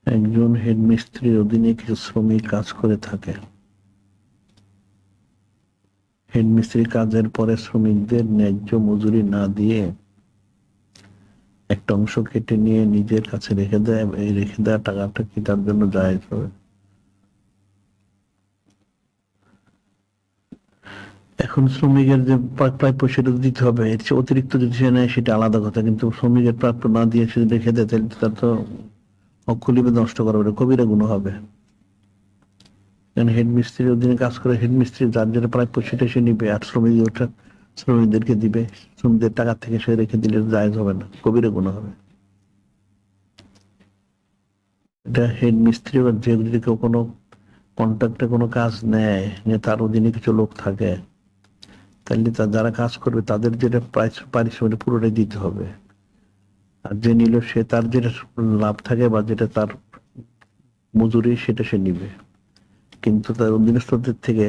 একজন হেডমিস্ত্রির অধীনে কিছু শ্রমিক কাজ করে থাকে। হেডমিস্ত্রি কাজের পরে শ্রমিকদের ন্যায্য মজুরি না দিয়ে একটা অংশ কেটে নিয়ে নিজের কাছে রেখে দেয়। এই রেখে দেওয়া টাকাটা কি তার জন্য জায়েজ হবে? এখন শ্রমিকের যে প্রাপ্য সেটা দিতে হবে, এর চেয়ে অতিরিক্ত যদি সে নেয় সেটা আলাদা কথা, কিন্তু শ্রমিকের প্রাপ্য না দিয়ে সে রেখে দেয়, তাহলে তার তো অকুলিবে নষ্ট করা হবে, কবিরা গুনাহ হবে। কারণ হেডমিস্ত্রির অধীনে কাজ করে হেডমিস্ত্রি যার যেটা প্রাপ্য সেটা সে নিবে, আর শ্রমিক ওটা শ্রমিকদেরকে দিবে। শ্রমিকদের টাকা থেকে সে রেখে দিলে জায়েজ হবে না, কবিরা গুনাহ হবে। এটা হেডমিস্ত্রি বা যে যদি কেউ কোনো কন্ট্রাক্টে কোনো কাজ নেয়, তার অধীনে কিছু লোক থাকে, তাহলে যারা কাজ করবে তাদের যেটা পারিশ্রমিক পুরোটাই দিতে হবে। আর যে নিল সে তার যেটা লাভ থাকে বা যেটা তার মজুরি সেটা সে নিবে, কিন্তু তার অধীনস্থদের থেকে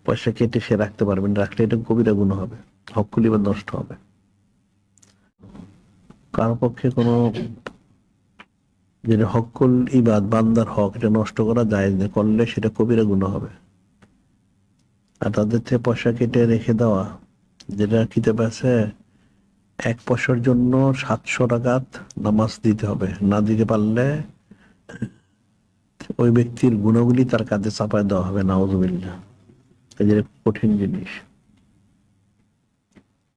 পয়সা কেটে সে রাখতে পারবে না, রাখলে এটা কবিরা গুনাহ হবে, হকুলি বা নষ্ট হবে। কারো পক্ষে কোনো যেটা হকুল ইবাদ বান্দার হক এটা নষ্ট করা যায় না, করলে সেটা কবিরা গুনাহ হবে। আর তাদের থেকে পয়সা কেটে রেখে দেওয়া, যেটা কিতাব আছে 1 পয়সার জন্য 700 রাকাত নামাজ দিতে হবে, না দিতে পারলে ওই ব্যক্তির গুণাবলী তার কাঁধে চাপায় দেওয়া হবে, নাউজুবিল্লাহ। এই যে কঠিন জিনিস।